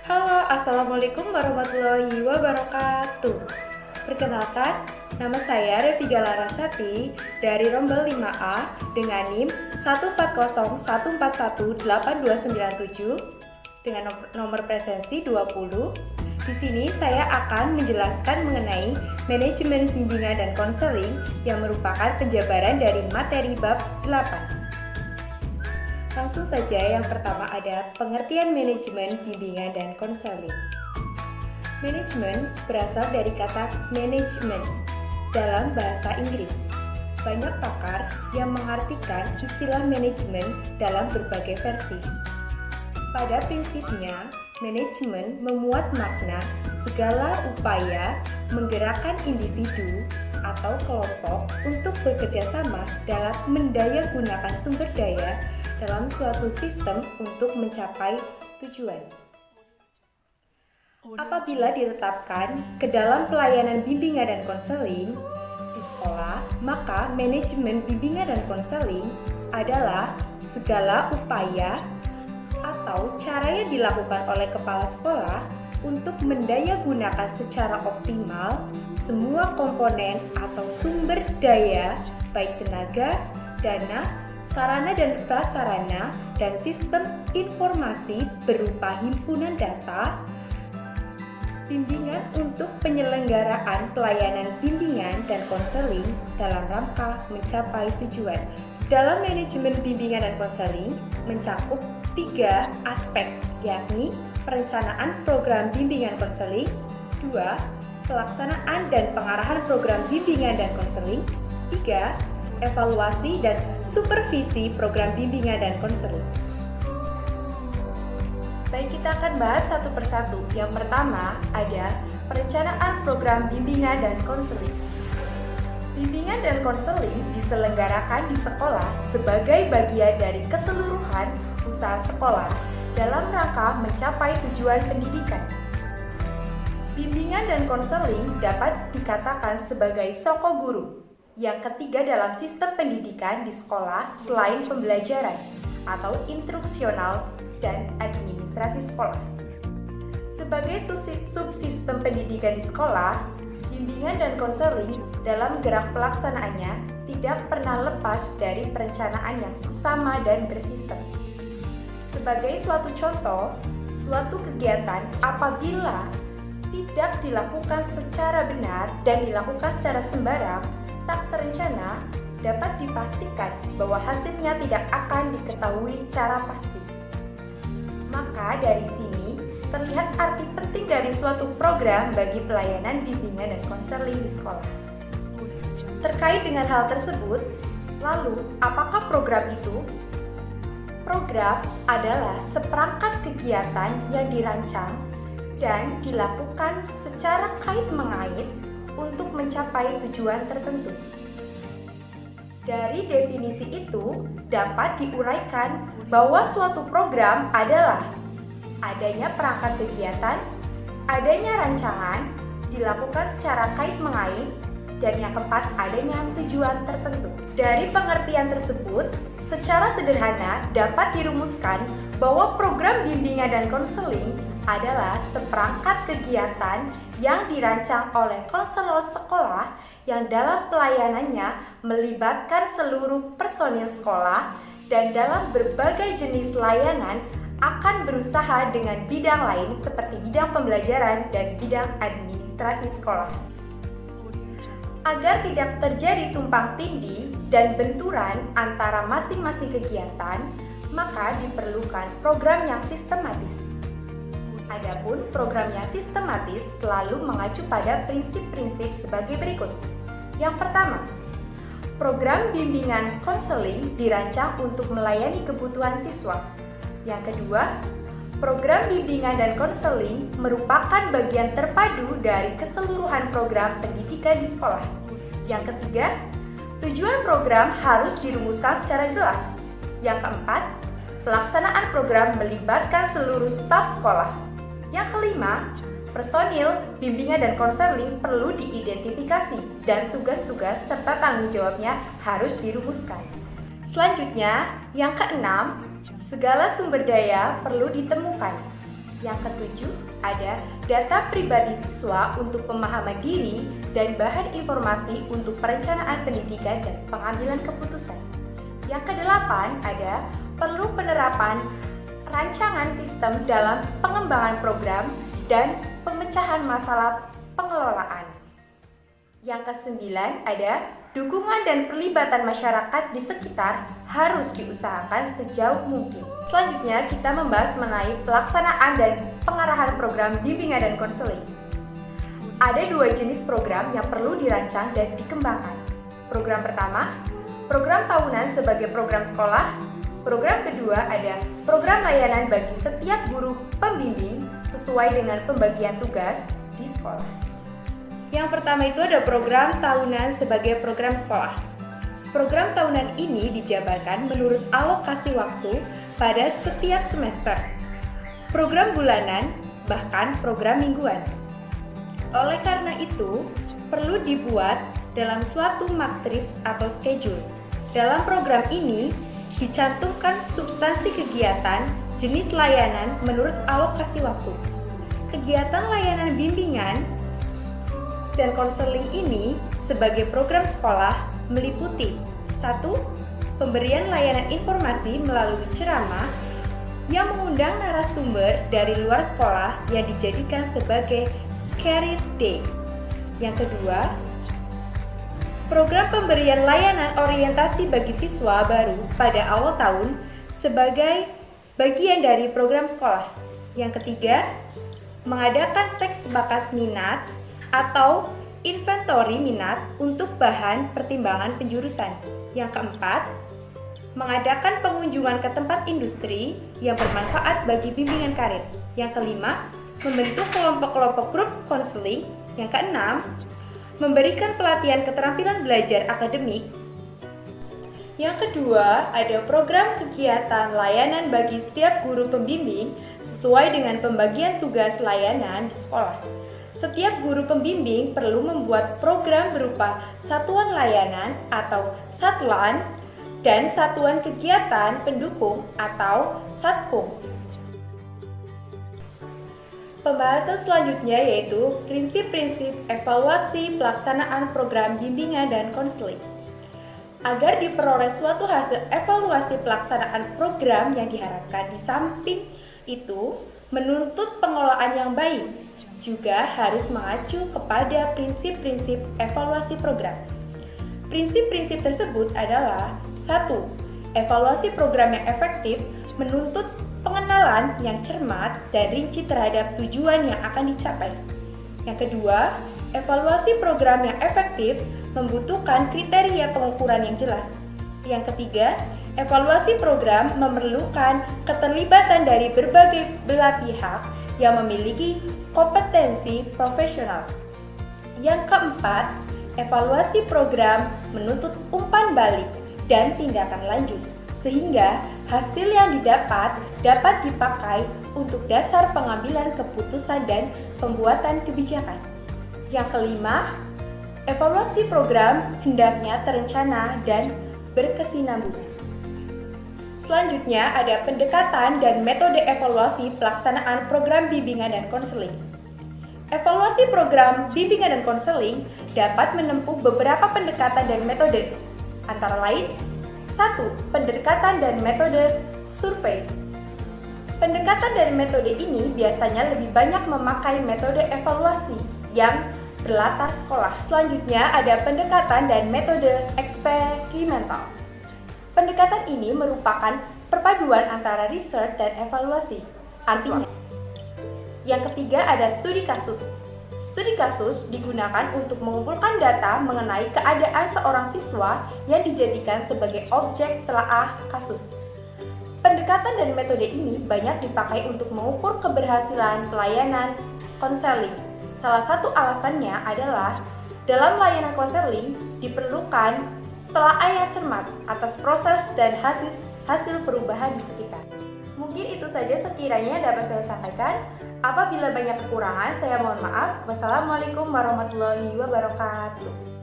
Halo, Assalamualaikum warahmatullahi wabarakatuh. Perkenalkan, nama saya Reviga Larasati dari Rombel 5A dengan NIM 140141827 dengan nomor presensi 20. Di sini saya akan menjelaskan mengenai manajemen bimbingan dan konseling yang merupakan penjabaran dari materi bab 8. Langsung saja, yang pertama ada pengertian manajemen bimbingan dan konseling. Manajemen berasal dari kata management dalam bahasa Inggris. Banyak pakar yang mengartikan istilah manajemen dalam berbagai versi. Pada prinsipnya, manajemen memuat makna segala upaya menggerakkan individu atau kelompok untuk bekerja sama dalam mendayagunakan sumber daya dalam suatu sistem untuk mencapai tujuan. Apabila ditetapkan ke dalam pelayanan bimbingan dan konseling di sekolah, maka manajemen bimbingan dan konseling adalah segala upaya atau cara yang dilakukan oleh kepala sekolah untuk mendayagunakan secara optimal semua komponen atau sumber daya, baik tenaga, dana, sarana dan prasarana, dan sistem informasi berupa himpunan data, bimbingan untuk penyelenggaraan pelayanan bimbingan dan konseling dalam rangka mencapai tujuan. Dalam manajemen bimbingan dan konseling mencakup 3 aspek, yakni perencanaan program bimbingan konseling, 2. pelaksanaan dan pengarahan program bimbingan dan konseling, 3. evaluasi dan supervisi program bimbingan dan konseling. Baik, kita akan bahas satu persatu. Yang pertama ada perencanaan program bimbingan dan konseling. Bimbingan dan konseling diselenggarakan di sekolah sebagai bagian dari keseluruhan usaha sekolah dalam rangka mencapai tujuan pendidikan. Bimbingan dan konseling dapat dikatakan sebagai soko guru yang ketiga dalam sistem pendidikan di sekolah selain pembelajaran atau instruksional dan administrasi sekolah. Sebagai subsistem pendidikan di sekolah, bimbingan dan konseling dalam gerak pelaksanaannya tidak pernah lepas dari perencanaan yang seksama dan bersistem. Sebagai suatu contoh, suatu kegiatan apabila tidak dilakukan secara benar dan dilakukan secara sembarang, tak terencana, dapat dipastikan bahwa hasilnya tidak akan diketahui secara pasti. Maka dari sini terlihat arti penting dari suatu program bagi pelayanan bimbingan dan konseling di sekolah. Terkait dengan hal tersebut, lalu apakah program itu? Program adalah seperangkat kegiatan yang dirancang dan dilakukan secara kait-mengait untuk mencapai tujuan tertentu. Dari definisi itu dapat diuraikan bahwa suatu program adalah adanya perangkat kegiatan, adanya rancangan, dilakukan secara kait-mengait, dan yang keempat adanya tujuan tertentu. Dari pengertian tersebut, secara sederhana dapat dirumuskan bahwa program bimbingan dan konseling adalah seperangkat kegiatan yang dirancang oleh konselor sekolah yang dalam pelayanannya melibatkan seluruh personil sekolah dan dalam berbagai jenis layanan akan berusaha dengan bidang lain seperti bidang pembelajaran dan bidang administrasi sekolah. Agar tidak terjadi tumpang tindih dan benturan antara masing-masing kegiatan, maka diperlukan program yang sistematis. Adapun program yang sistematis selalu mengacu pada prinsip-prinsip sebagai berikut. Yang pertama, program bimbingan konseling dirancang untuk melayani kebutuhan siswa. Yang kedua, program bimbingan dan konseling merupakan bagian terpadu dari keseluruhan program pendidikan di sekolah. Yang ketiga, tujuan program harus dirumuskan secara jelas. Yang keempat, pelaksanaan program melibatkan seluruh staf sekolah. Yang kelima, personil bimbingan dan konseling perlu diidentifikasi dan tugas-tugas serta tanggung jawabnya harus dirumuskan. Selanjutnya, yang keenam, Segala sumber daya perlu ditemukan. Yang ketujuh, ada data pribadi siswa untuk pemahaman diri dan bahan informasi untuk perencanaan pendidikan dan pengambilan keputusan. Yang kedelapan, ada perlu penerapan rancangan sistem dalam pengembangan program dan pemecahan masalah pengelolaan. Yang kesembilan, ada dukungan dan perlibatan masyarakat di sekitar harus diusahakan sejauh mungkin. Selanjutnya, kita membahas mengenai pelaksanaan dan pengarahan program bimbingan dan konseling. Ada dua jenis program yang perlu dirancang dan dikembangkan. Program pertama, program tahunan sebagai program sekolah. Program kedua ada program layanan bagi setiap guru pembimbing sesuai dengan pembagian tugas di sekolah. Yang pertama itu ada program tahunan sebagai program sekolah. Program tahunan ini dijabarkan menurut alokasi waktu pada setiap semester. Program bulanan, bahkan program mingguan. Oleh karena itu, perlu dibuat dalam suatu matris atau schedule. Dalam program ini, dicantumkan substansi kegiatan, jenis layanan menurut alokasi waktu. Kegiatan layanan bimbingan dan konseling ini sebagai program sekolah meliputi 1. Pemberian layanan informasi melalui ceramah yang mengundang narasumber dari luar sekolah yang dijadikan sebagai career day. Yang kedua, program pemberian layanan orientasi bagi siswa baru pada awal tahun sebagai bagian dari program sekolah. Yang ketiga, mengadakan teks bakat minat atau inventory minat untuk bahan pertimbangan penjurusan. Yang keempat, mengadakan pengunjungan ke tempat industri yang bermanfaat bagi bimbingan karir. Yang kelima, membentuk kelompok-kelompok grup konseling. Yang keenam, memberikan pelatihan keterampilan belajar akademik. Yang kedua, ada program kegiatan layanan bagi setiap guru pembimbing sesuai dengan pembagian tugas layanan di sekolah. Setiap guru pembimbing perlu membuat program berupa satuan layanan atau satlan dan satuan kegiatan pendukung atau satkum. Pembahasan selanjutnya yaitu prinsip-prinsip evaluasi pelaksanaan program bimbingan dan konseling. Agar diperoleh suatu hasil evaluasi pelaksanaan program yang diharapkan, di samping itu menuntut pengelolaan yang baik, juga harus mengacu kepada prinsip-prinsip evaluasi program. Prinsip-prinsip tersebut adalah 1. Evaluasi program yang efektif menuntut pengenalan yang cermat dan rinci terhadap tujuan yang akan dicapai. Yang kedua, evaluasi program yang efektif membutuhkan kriteria pengukuran yang jelas. Yang ketiga, evaluasi program memerlukan keterlibatan dari berbagai belah pihak yang memiliki kompetensi profesional. Yang keempat, evaluasi program menuntut umpan balik dan tindakan lanjut, sehingga hasil yang didapat dapat dipakai untuk dasar pengambilan keputusan dan pembuatan kebijakan. Yang kelima, evaluasi program hendaknya terencana dan berkesinambungan. Selanjutnya ada pendekatan dan metode evaluasi pelaksanaan program bimbingan dan konseling. Evaluasi program bimbingan dan konseling dapat menempuh beberapa pendekatan dan metode, antara lain 1. Pendekatan dan metode survei. Pendekatan dan metode ini biasanya lebih banyak memakai metode evaluasi yang berlatar sekolah. Selanjutnya ada pendekatan dan metode eksperimental. Pendekatan ini merupakan perpaduan antara research dan evaluasi. Artinya, yang ketiga ada studi kasus. Studi kasus digunakan untuk mengumpulkan data mengenai keadaan seorang siswa yang dijadikan sebagai objek telaah kasus. Pendekatan dan metode ini banyak dipakai untuk mengukur keberhasilan pelayanan konseling. Salah satu alasannya adalah dalam layanan konseling diperlukan telaah yang cermat atas proses dan hasil perubahan di sekitar. Mungkin itu saja sekiranya dapat saya sampaikan. Apabila banyak kekurangan, saya mohon maaf. Wassalamualaikum warahmatullahi wabarakatuh.